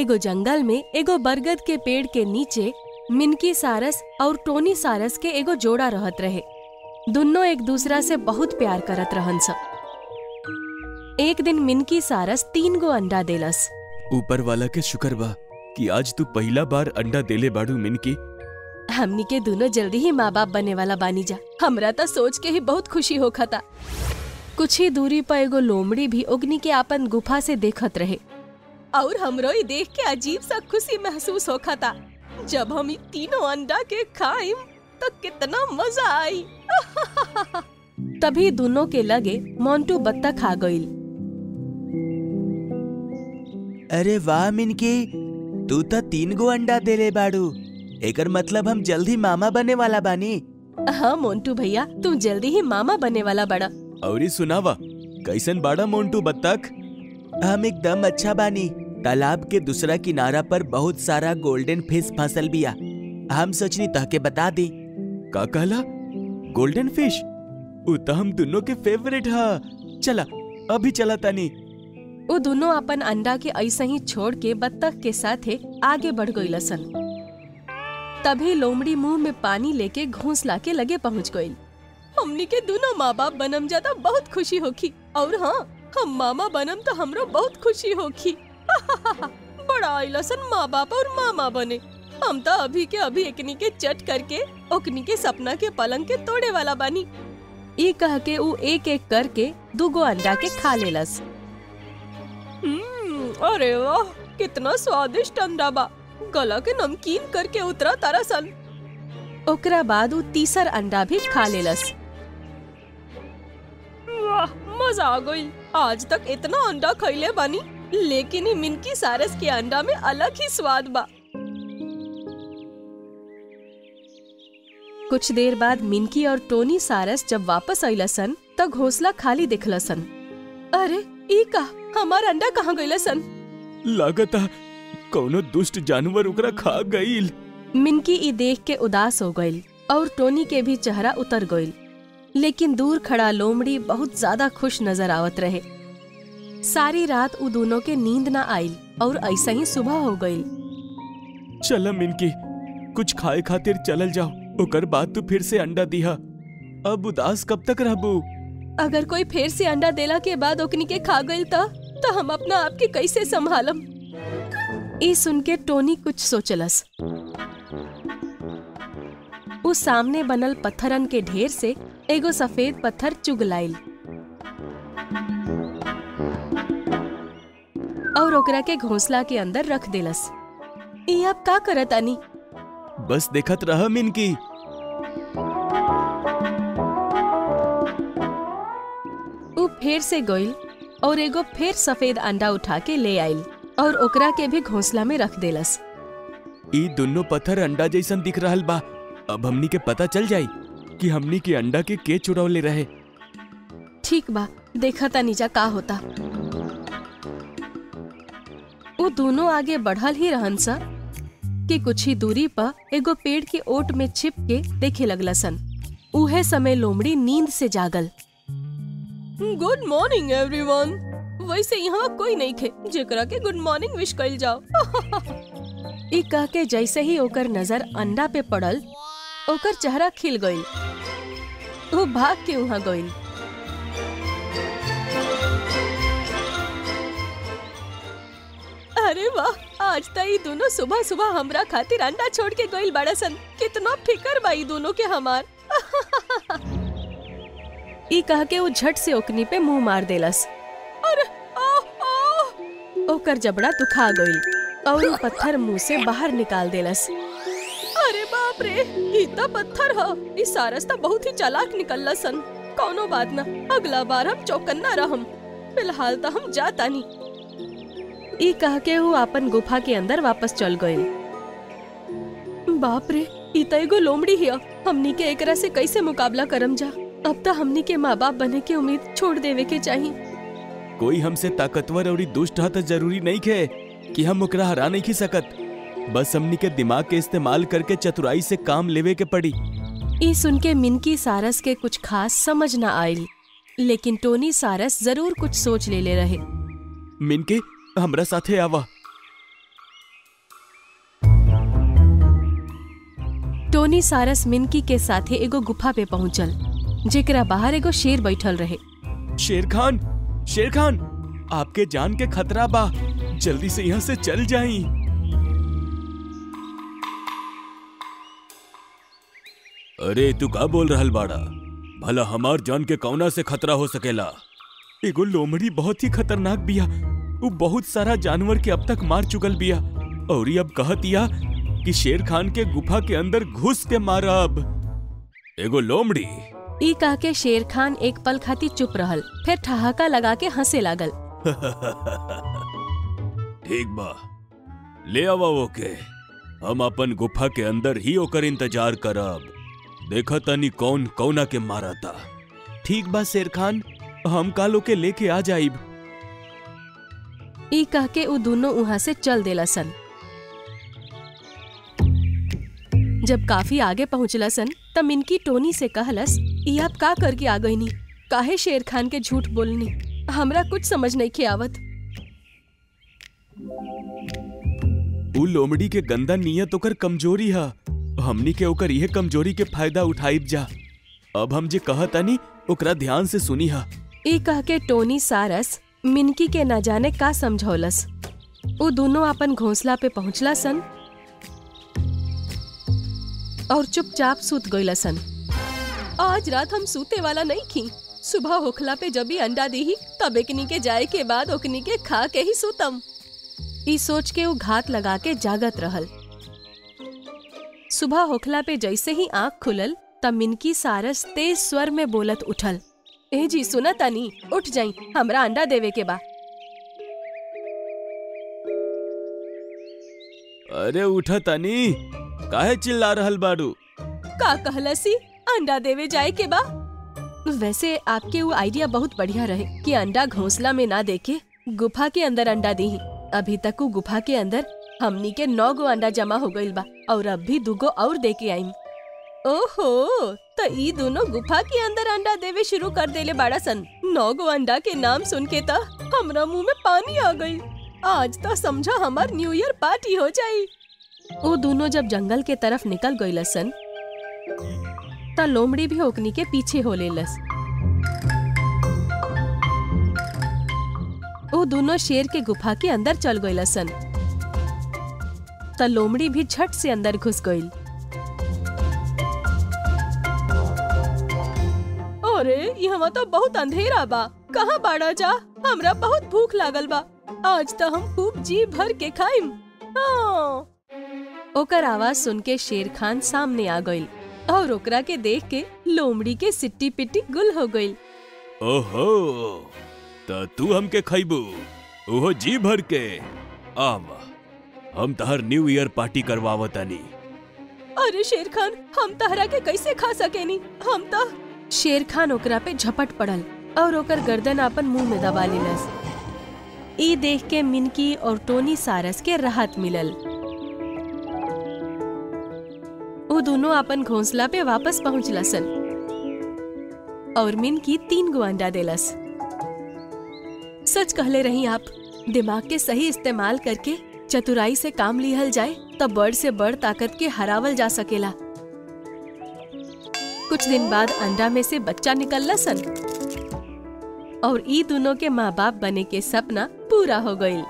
एगो जंगल में एगो बरगद के पेड़ के नीचे मिनकी सारस और टोनी सारस के एगो जोड़ा रहत रहे। दोनों एक दूसरा से बहुत प्यार करत रहन स। एक दिन मिनकी सारस 3 गो अंडा देलस। ऊपर वाला के शुक्र बा कि आज तू पहला बार अंडा देले बाड़ू मिनकी। हमनी के दोनों जल्दी ही माँ बाप बने वाला बानी जा। हमरा तो सोच के ही बहुत खुशी होखता। कुछ ही दूरी पर एगो लोमड़ी भी ओगनी के आपन गुफा से देखत रहे और हमरो ही देख के अजीब सा खुशी महसूस होखता। जब हम 3 अंडा के खाइम तो कितना मजा आई। तभी दोनों के लगे मोंटू बत्तख आ गईल। अरे वाह मिनकी, तू तो 3 गो अंडा देले बाड़ू। एकर मतलब हम जल्दी मामा बने वाला बानी। हाँ मोंटू भैया, तुम जल्दी ही मामा बने वाला बड़ा। और सुनावा, कैसन बाड़ा मोंटू बत्तख? हम एकदम अच्छा बानी। तालाब के दूसरा किनारा पर बहुत सारा गोल्डन फिश फंसल बिया। हम सोचनी तहके बता दी। का कहला? Golden fish? उ तो हम दोनों के फेवरेट हा। चला अभी चला तानी। वो दोनों अपन अंडा के ऐसे ही छोड़ के बत्तख के साथे आगे बढ़ गई सन। तभी लोमड़ी मुंह में पानी लेके घोंसला के लगे पहुंच गई। हमनी के दोनों माँ बाप बनम ज्यादा बहुत खुशी होखी। और हाँ, हम मामा बनम तो हमरो बहुत खुशी होखी। बड़ा आइला सन माँ बाप और मामा बने। हम तो अभी के अभी एकनी के चट करके ओकनी के सपना के पलंग के तोड़े वाला बानी। ये कह के उ एक एक करके 2 गो अंडा के खा लेलस। अरे वाह, कितना स्वादिष्ट अंडा बा। गला के नमकीन करके उतरा तारा सन। ओकरा बाद उ तीसर अंडा भी खा लेलस। वाह, मजा आ गई। आज तक इतना अंडा खइले बानी, लेकिन ही मिनकी सारस के अंडा में अलग ही स्वाद बा। कुछ देर बाद मिनकी और टोनी सारस जब वापस अइलसन त घोंसला खाली दिखलसन। अरे ई का, हमार अंडा कहाँ गइलसन? लागता कौनो दुष्ट जानवर ओकरा खा गईल। मिनकी ई देख के उदास हो गईल और टोनी के भी चेहरा उतर गईल। लेकिन दूर खड़ा लोमड़ी बहुत ज्यादा खुश नजर आवत रहे। सारी रात उ दोनों के नींद न आईल और ऐसा ही सुबह हो गईल। चला मिनकी, कुछ खाए खातिर चलल जाओ। ओकर बाद तू फिर से अंडा दिहा। अब उदास कब तक रहबू? अगर कोई फिर से अंडा देला के बाद ओकनी के खा गईल तो हम अपना आप के कैसे संभालम? ई सुन के टोनी कुछ सोचलस। उस सामने बनल पत्थरन के ढेर से एगो सफेद पत्थर चुगलाइल और ओकरा के घोंसला के अंदर रख देलस। ई अब का करत आनी? बस देखत रह मिनकी। उ फिर से गइल और एगो फिर सफेद अंडा उठा के ले आइल और ओकरा के भी घोंसला में रख देलस। ई दोनों पत्थर अंडा जैसन दिख रहल बा। अब हमनी के पता चल जाई कि हमनी के अंडा के चुरावले रहे। ठीक बा, देखता नीचा का होता। वो दोनों आगे बढ़ल ही रहन सा कि कुछ ही दूरी पर एगो पेड़ के ओट में छिप के देखे लगलसन। उहे समय लोमड़ी नींद से जागल। Good morning everyone. वैसे यहाँ कोई नहीं थे जेकरा के गुड मॉर्निंग विश कइल जाओ। ई कह के जैसे ही ओकर नजर अंडा पे पड़ल, ओकर चेहरा खिल गइल। वो भाग के वहाँ गइल। अरे वाह, आज तो ये दोनों सुबह सुबह हमरा खातिर अंडा छोड़ के गइल बड़ा सन। कितना फिकर बा ई दोनों के हमार। ई कह के वो झट से ओकनी पे मुंह मार देलस। अरे ओकर जबड़ा दुखा गइल और वो पत्थर मुंह से बाहर निकाल देलस। अरे बाप रे, ई तो पत्थर ह। ई सारस तो बहुत ही चालाक निकलला सन। कौनो बात ना, अगला बार हम चौकन्ना रहम। फिलहाल तो हम जातानी। ई कह के वो अपन गुफा के अंदर वापस चल गइल। बाप रे, ई तो एगो लोमड़ी हिया। हमनी के एकरा से कैसे मुकाबला करम जा? अब तो हमनी के माँ बाप बने के उम्मीद छोड़ देवे के चाहिए। कोई हमसे ताकतवर और दुष्ट हा तो जरूरी नहीं खे कि हम ओकरा हरा नहीं खी सकत। बस हमनी के दिमाग के इस्तेमाल करके चतुराई से काम लेवे के पड़ी। ई सुन के मिनकी सारस के कुछ खास समझ न आयल, लेकिन टोनी सारस जरूर कुछ सोच ले रहे। मिनकी, हमरा साथे आवा। टोनी सारस मिनकी के साथे एगो गुफा पे पहुंचल, जेकरा बाहर एगो शेर बैठल रहे। शेर खान, आपके जान के खतरा बा, जल्दी से यहाँ से चल जाई। अरे तू का बोल रहल बाड़ा? भला हमार जान के कौना से खतरा हो सकेला? एगो लोमड़ी बहुत ही खतरनाक बिया, वो बहुत सारा जानवर के अब तक मार चुकल बिया, और ये अब कहतिया कि शेर खान के गुफा के अंदर घुस के मारब। एगो लोमड़ी। ई कह के शेर खान एक पल खातिर चुप रहल, फिर ठहाका लगा के हंसे लागल। ठीक बा, ले आवा ओके, हम अपन गुफा के अंदर ही ओकर इंतजार करब। देखा तनी कौन कौना के मारा था। ठीक बा शेर खान, हम कालो के लेके आ जाइब। ई कह के वो दोनों वहाँ से चल देला सन। जब काफी आगे पहुँचला सन तब मिनकी टोनी से कहलस, ई आप का करके आ गईनी? काहे शेर खान के झूठ बोलनी? हमरा कुछ समझ नहीं खे आवत। उ लोमड़ी के गंदा नियत ओकर कमजोरी है, हमनी के ओकर यह कमजोरी के फायदा उठाइब जा। अब हम जे कहतानी ओकरा ध्यान से सुनी हा। ई कह के टोनी सारस मिनकी के न जाने का समझौलस। वो दोनों अपन घोंसला पे पहुंचला सन और चुपचाप सूत गईला सन। आज रात हम सूते वाला नहीं खी, सुबह होखला पे जब भी अंडा दी तब एकनी के जाए के बाद ओकनी के खा के ही सूतम। ई सोच के वो घात लगा के जागत रहल। सुबह होखला पे जैसे ही आँख खुलल तब मिनकी सारस तेज स्वर में बोलत उठल, ए जी सुना तानी, उठ जाई, हमरा अंडा देवे के बा। अरे उठा तानी, काहे चिल्ला रहल बाड़ू? का कहलसी? अंडा देवे जाए के बा। वैसे आपके वो आइडिया बहुत बढ़िया रहे कि अंडा घोंसला में ना देके गुफा के अंदर अंडा दी। अभी तक वो गुफा के अंदर हमनी के 9 गो अंडा जमा हो गइल बा और अब भी 2 गो और दे के आईम। ओहो, तो ई दोनों गुफा के अंदर अंडा देवे शुरू कर देले बाड़ा सन। 9 गो अंडा के नाम सुन के तो हमरा मुंह में पानी आ गई। आज तो समझा हमार न्यू ईयर पार्टी हो जाई। वो दोनों जब जंगल के तरफ निकल गइल सन त लोमड़ी भी ओकनी के पीछे हो लेलस। वो दोनों शेर के गुफा के अंदर चल गइल सन त लोमड़ी भी झट से अंदर घुस गइल। अरे यहाँ तो बहुत अंधेरा बा, कहाँ बाड़ा जा? हमरा बहुत भूख लागल बा, आज तो हम खूब जी भर के खाइम। हाँ। ओकर आवाज सुन के शेर खान सामने आ गइल और ओकरा के देख के लोमड़ी के सिट्टी पिट्टी गुल हो गइल। ओहो, तो तू हमके खइबू, ओहो जी भर के। आवा, हम तहर न्यू ईयर पार्टी करवावतानी। अरे शेर खान, हम तहरा के कैसे खा सकेनी? हम तो। शेर खान ओकरा पे झपट पड़ल और ओकर गर्दन अपन मुंह में दबा लेलस। ई देख के मिनकी और टोनी सारस के राहत मिलल। वो दोनों अपन घोंसला पे वापस पहुंचला सन और मिनकी 3 गो अंडा देलस। सच कहले रही आप, दिमाग के सही इस्तेमाल करके चतुराई से काम लिहल जाए तो बड़ से बड़ ताकत के हरावल जा सकेला। कुछ दिन बाद अंडा में से बच्चा निकलला सन और ई दोनों के माँ बाप बने के सपना पूरा हो गइल।